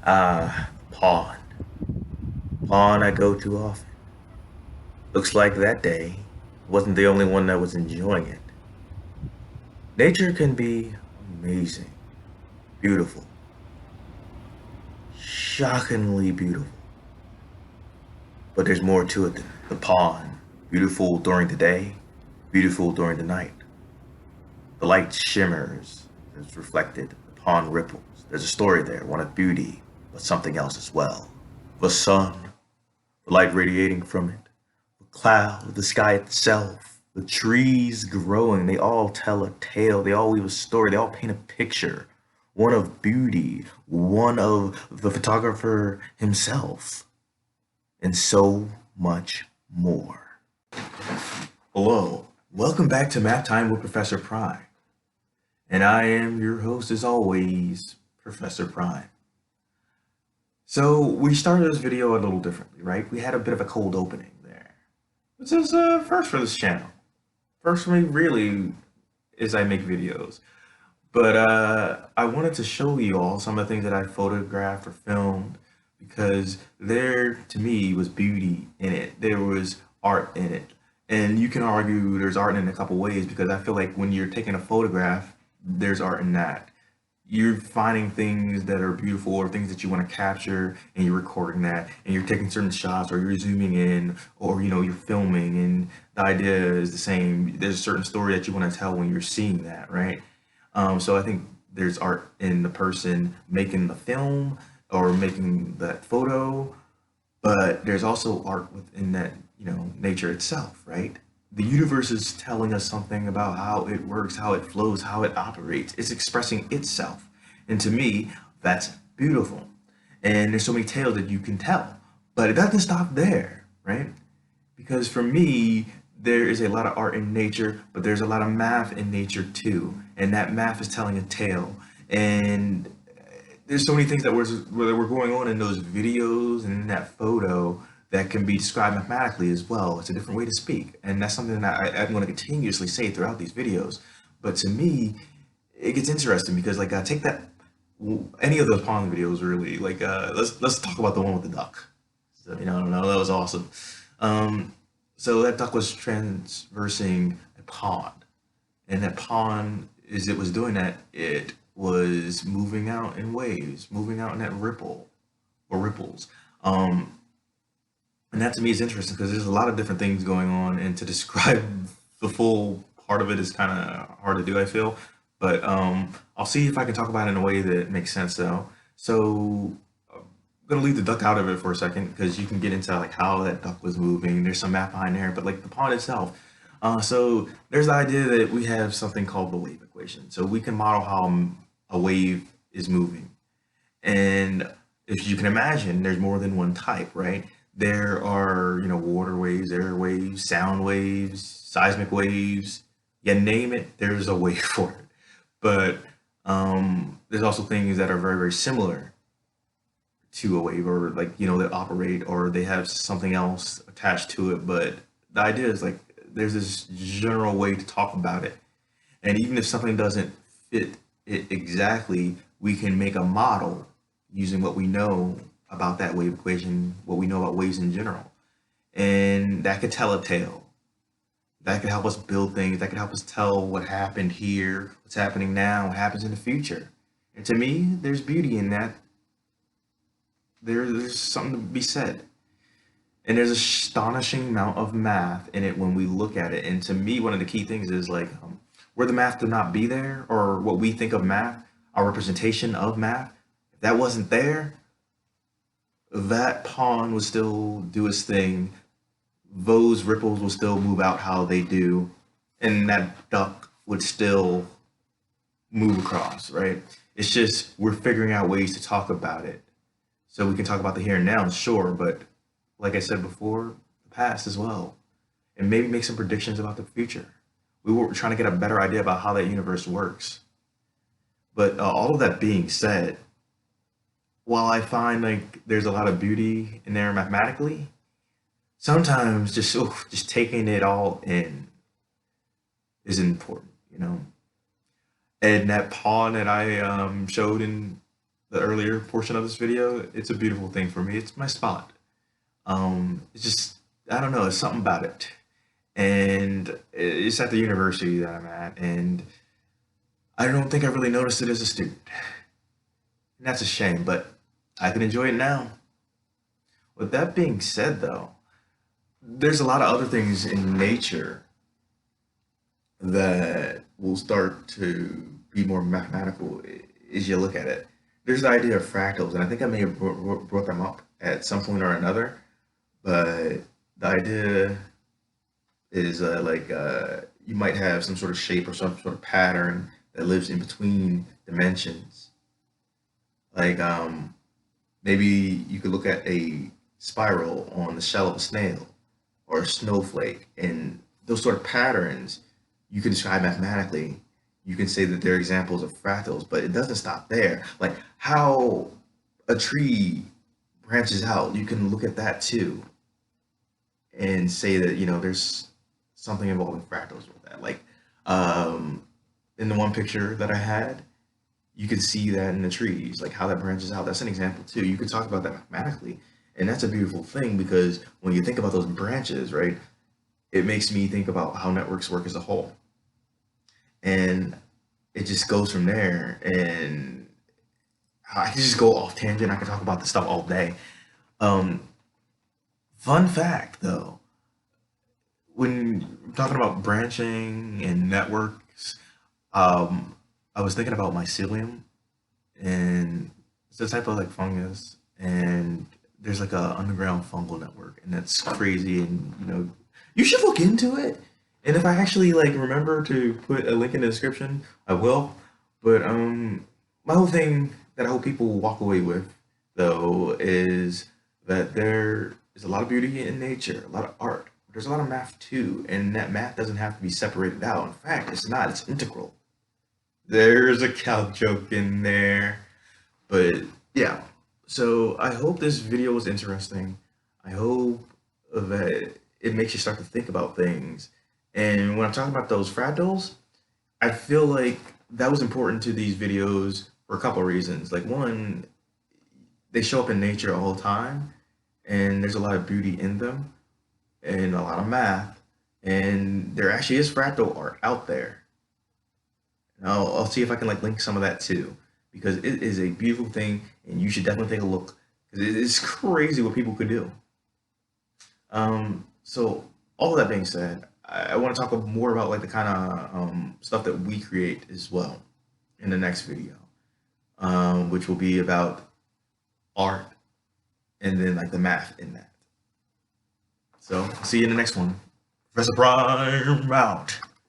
Pawn. Pawn I go to often. Looks like that day wasn't the only one that was enjoying it. Nature can be amazing, beautiful, shockingly beautiful. But there's more to it than the pawn. Beautiful during the day, beautiful during the night. The light shimmers, it's reflected, the pond ripples. There's a story there, one of beauty, but something else as well. The sun, the light radiating from it, the cloud, the sky itself, the trees growing, they all tell a tale, they all weave a story, they all paint a picture. One of beauty, one of the photographer himself, and so much more. Hello, welcome back to Map Time with Professor Prime. And I am your host, as always, Professor Prime. So we started this video a little differently, right? We had a bit of a cold opening there. This is first for this channel. First for me, really, is I make videos. But I wanted to show you all some of the things that I photographed or filmed because there, to me, was beauty in it. There was art in it. And you can argue there's art in a couple ways because I feel like when you're taking a photograph, there's art in that. You're finding things that are beautiful or things that you want to capture and you're recording that and you're taking certain shots or you're zooming in or you're filming and the idea is the same. There's a certain story that you want to tell when you're seeing that, right? So I think there's art in the person making the film or making that photo, but there's also art within that, nature itself, right? The universe is telling us something about how it works, how it flows, how it operates. It's expressing itself. And to me, that's beautiful. And there's so many tales that you can tell. But it doesn't stop there, right? Because for me, there is a lot of art in nature, but there's a lot of math in nature too. And that math is telling a tale. And there's so many things that were going on in those videos and in that photo that can be described mathematically as well. It's a different way to speak. And that's something that I'm going to continuously say throughout these videos. But to me, it gets interesting because take that, any of those pond videos really, let's talk about the one with the duck. So, I don't know, that was awesome. So that duck was transversing a pond. And that pond, as it was doing that, it was moving out in waves, moving out in that ripple or ripples. And that to me is interesting because there's a lot of different things going on, and to describe the full part of it is kind of hard to do, I feel. But I'll see if I can talk about it in a way that makes sense, though. So I'm gonna leave the duck out of it for a second because you can get into how that duck was moving. There's some math behind there, but the pond itself. So there's the idea that we have something called the wave equation. So we can model how a wave is moving. And if you can imagine, there's more than one type, right? There are, water waves, air waves, sound waves, seismic waves. You name it, there's a wave for it. But there's also things that are very, very similar to a wave or that operate or they have something else attached to it. But the idea is there's this general way to talk about it. And even if something doesn't fit it exactly, we can make a model using what we know about that wave equation, what we know about waves in general. And that could tell a tale. That could help us build things. That could help us tell what happened here, what's happening now, what happens in the future. And to me, there's beauty in that. There's something to be said. And there's an astonishing amount of math in it when we look at it. And to me, one of the key things is where the math could not be there, or what we think of math, our representation of math, if that wasn't there, that pawn would still do its thing. Those ripples will still move out how they do, and that duck would still move across, right? It's just we're figuring out ways to talk about it. So we can talk about the here and now, sure, but like I said before, the past as well. And maybe make some predictions about the future. We were trying to get a better idea about how that universe works. But all of that being said, while I find there's a lot of beauty in there mathematically, sometimes just taking it all in is important. And that pawn that I showed in the earlier portion of this video, it's a beautiful thing for me. It's my spot. It's just, I don't know, it's something about it. And it's at the university that I'm at, and I don't think I really noticed it as a student. And that's a shame, but I can enjoy it now. With that being said, though, there's a lot of other things in nature that will start to be more mathematical as you look at it. There's the idea of fractals, and I think I may have brought them up at some point or another, but the idea is you might have some sort of shape or some sort of pattern that lives in between dimensions. Like maybe you could look at a spiral on the shell of a snail or a snowflake, and those sort of patterns you can describe mathematically. You can say that they're examples of fractals, but it doesn't stop there. Like how a tree branches out, you can look at that too and say that, there's something involving fractals with that. Like in the one picture that I had, you could see that in the trees, like how that branches out. That's an example too. You could talk about that mathematically. And that's a beautiful thing because when you think about those branches, right, it makes me think about how networks work as a whole. And it just goes from there. And I can just go off tangent. I can talk about this stuff all day. Um, Fun fact though, when I'm talking about branching and networks, um, I was thinking about mycelium, and it's a type of like fungus, and there's like a underground fungal network, and that's crazy. And you should look into it. And if I actually like remember to put a link in the description, I will. But my whole thing that I hope people will walk away with though is that there is a lot of beauty in nature, a lot of art. There's a lot of math too, and that math doesn't have to be separated out. In fact, it's not. It's integral. There's a calc joke in there. But yeah, so I hope this video was interesting. I hope that it makes you start to think about things. And when I'm talking about those fractals, I feel like that was important to these videos for a couple of reasons. Like one, they show up in nature all the time, and there's a lot of beauty in them, and a lot of math, and there actually is fractal art out there. And I'll see if I can like link some of that too, because it is a beautiful thing, and you should definitely take a look because it is crazy what people could do. So all of that being said, I want to talk more about like the kind of stuff that we create as well in the next video, which will be about art and then like the math in that. So see you in the next one. Professor Prime out.